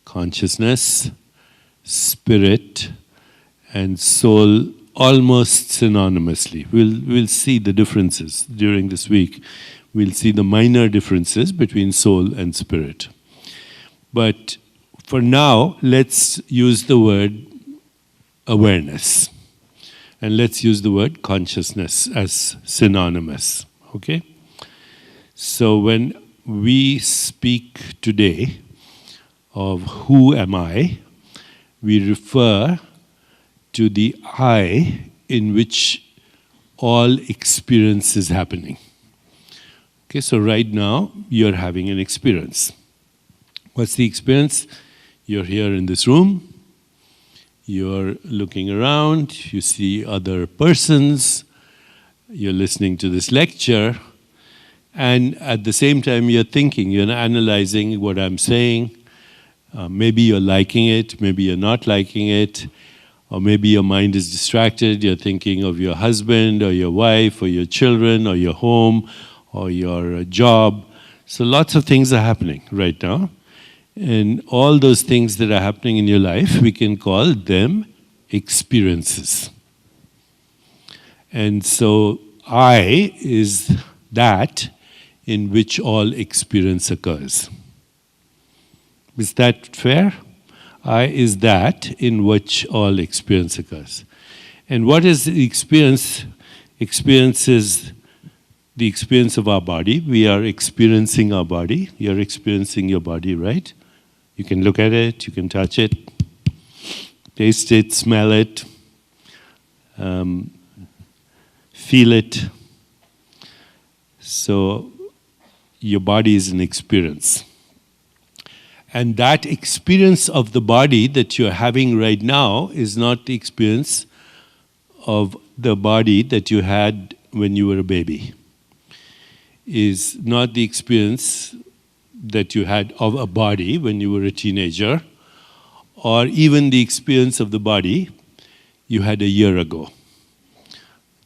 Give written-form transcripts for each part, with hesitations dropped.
consciousness, spirit, and soul almost synonymously. We'll see the differences during this week. We'll see the minor differences between soul and spirit. But for now, let's use the word awareness. And let's use the word consciousness as synonymous. Okay? So when we speak today of who am I, we refer to the I in which all experience is happening. Okay, so right now you're having an experience. What's the experience? You're here in this room, you're looking around, you see other persons, you're listening to this lecture, and at the same time you're thinking, you're analyzing what I'm saying. Maybe you're liking it, maybe you're not liking it, or maybe your mind is distracted, you're thinking of your husband or your wife or your children or your home or your job. So lots of things are happening right now. And all those things that are happening in your life, we can call them experiences. And so I is that in which all experience occurs. Is that fair? I is that in which all experience occurs. And what is the experience? Experience is the experience of our body. We are experiencing our body. You're experiencing your body, right? You can look at it, you can touch it, taste it, smell it, feel it. So your body is an experience. And that experience of the body that you're having right now is not the experience of the body that you had when you were a baby. Is not the experience that you had of a body when you were a teenager, or even the experience of the body you had a year ago.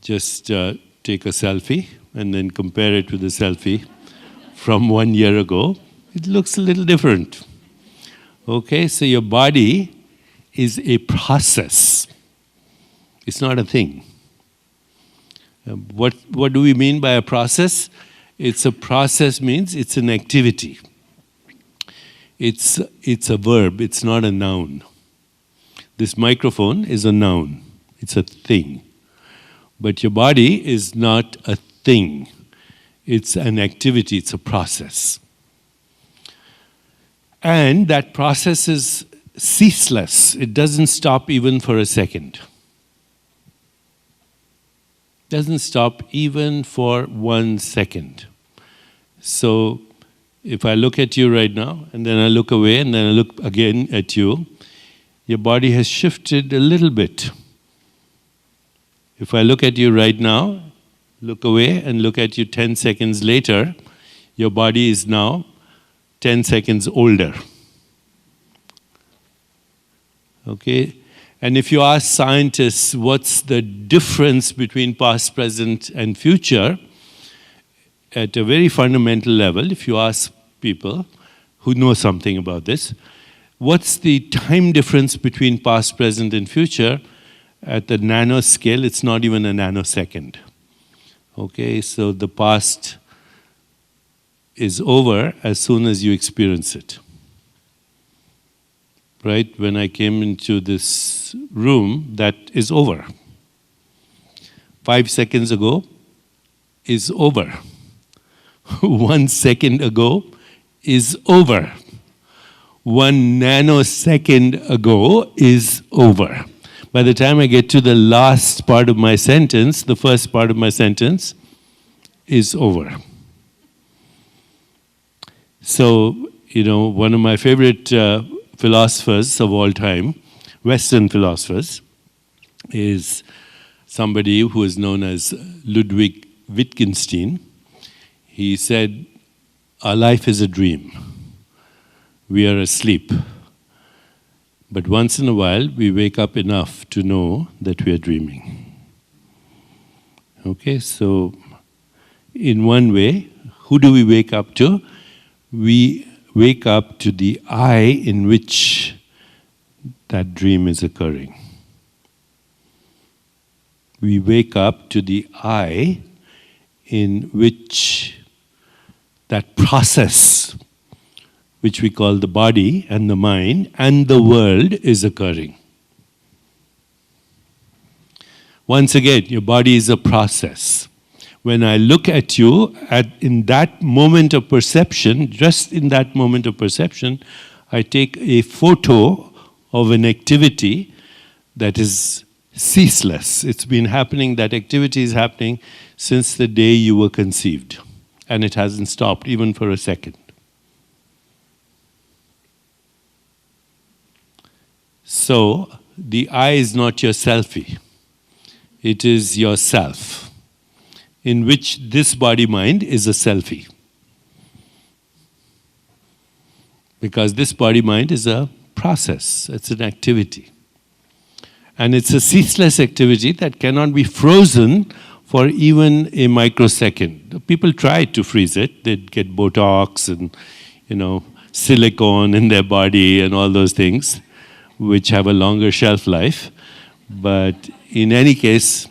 Just take a selfie and then compare it with a selfie from 1 year ago. It looks a little different. Okay, so your body is a process. It's not a thing. What do we mean by a process? It's a process means it's an activity. It's a verb, it's not a noun. This microphone is a noun, it's a thing. But your body is not a thing. It's an activity, it's a process. And that process is ceaseless. It doesn't stop even for a second. Doesn't stop even for 1 second. So if I look at you right now, and then I look away, and then I look again at you, your body has shifted a little bit. If I look at you right now, look away, and look at you 10 seconds later, your body is now 10 seconds older. Okay? And if you ask scientists what's the difference between past, present, and future, at a very fundamental level, if you ask people who know something about this, what's the time difference between past, present, and future? At the nanoscale, it's not even a nanosecond. Okay, so the past is over as soon as you experience it. Right? When I came into this room, that is over. 5 seconds ago is over. 1 second ago is over. 1 nanosecond ago is over. By the time I get to the last part of my sentence, the first part of my sentence is over. So, one of my favorite philosophers of all time, Western philosophers, is somebody who is known as Ludwig Wittgenstein. He said, our life is a dream. We are asleep. But once in a while, we wake up enough to know that we are dreaming. Okay, so in one way, who do we wake up to? We wake up to the I in which that dream is occurring. We wake up to the I in which that process, which we call the body and the mind and the world, is occurring. Once again, your body is a process. When I look at you, in that moment of perception, just in that moment of perception, I take a photo of an activity that is ceaseless. It's been happening, that activity is happening since the day you were conceived. And it hasn't stopped even for a second. So, the I is not your selfie. It is yourself, in which this body-mind is a selfie. Because this body-mind is a process, it's an activity. And it's a ceaseless activity that cannot be frozen for even a microsecond. People try to freeze it. They get Botox and, silicone in their body and all those things, which have a longer shelf life. But in any case,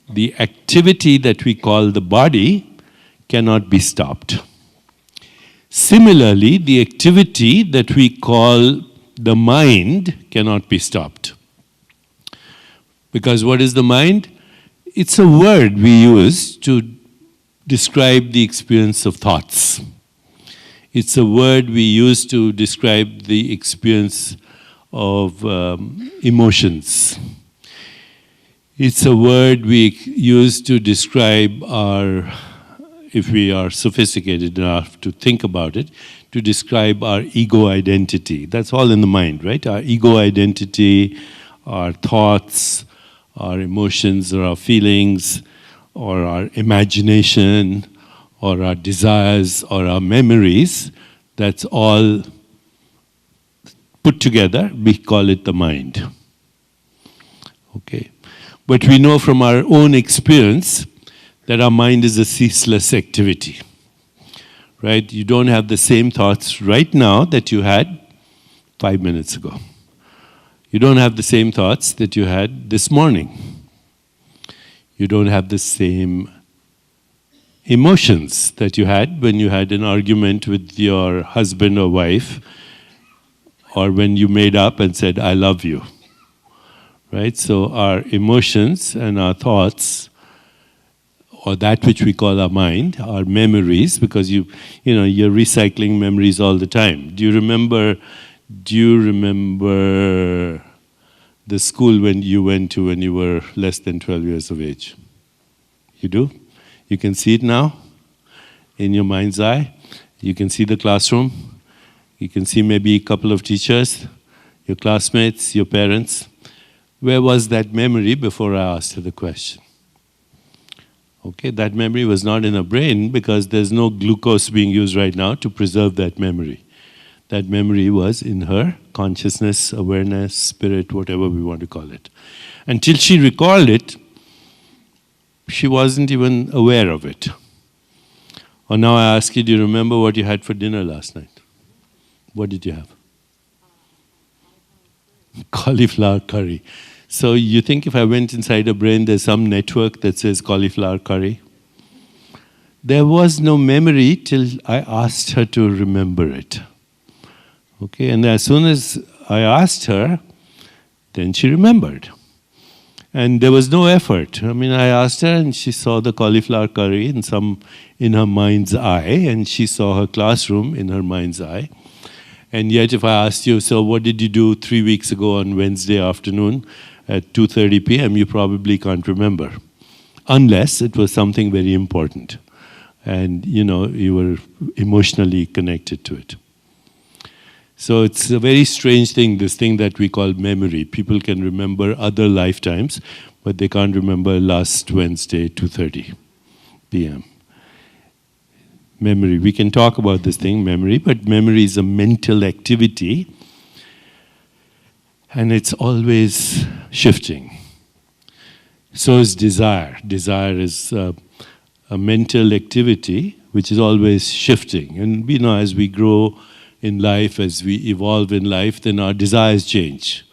the activity that we call the body cannot be stopped. Similarly, the activity that we call the mind cannot be stopped. Because what is the mind? It's a word we use to describe the experience of thoughts. It's a word we use to describe the experience of emotions. It's a word we use to describe our, if we are sophisticated enough to think about it, to describe our ego identity. That's all in the mind, right? Our ego identity, our thoughts, our emotions or our feelings, or our imagination, or our desires, or our memories, that's all put together, we call it the mind. Okay. But we know from our own experience that our mind is a ceaseless activity. Right? You don't have the same thoughts right now that you had 5 minutes ago. You don't have the same thoughts that you had this morning. You don't have the same emotions that you had when you had an argument with your husband or wife, or when you made up and said, I love you. Right? So our emotions and our thoughts, or that which we call our mind, our memories, because you're recycling memories all the time. Do you remember the school when you went to when you were less than 12 years of age? You do? You can see it now in your mind's eye. You can see the classroom. You can see maybe a couple of teachers, your classmates, your parents. Where was that memory before I asked you the question? Okay, that memory was not in her brain because there's no glucose being used right now to preserve that memory. That memory was in her consciousness, awareness, spirit, whatever we want to call it. Until she recalled it, she wasn't even aware of it. Or now I ask you, do you remember what you had for dinner last night? What did you have? Cauliflower curry. So you think if I went inside her brain, there's some network that says cauliflower curry? There was no memory till I asked her to remember it. Okay, and as soon as I asked her, then she remembered. And there was no effort. I mean, I asked her and she saw the cauliflower curry in her mind's eye, and she saw her classroom in her mind's eye. And yet if I asked you, so what did you do 3 weeks ago on Wednesday afternoon at 2:30 p.m., you probably can't remember. Unless it was something very important. And, you were emotionally connected to it. So it's a very strange thing, this thing that we call memory. People can remember other lifetimes, but they can't remember last Wednesday, 2:30 p.m. Memory. We can talk about this thing, memory, but memory is a mental activity and it's always shifting. So is desire. Desire is a mental activity which is always shifting. And we know as we grow in life, as we evolve in life, then our desires change.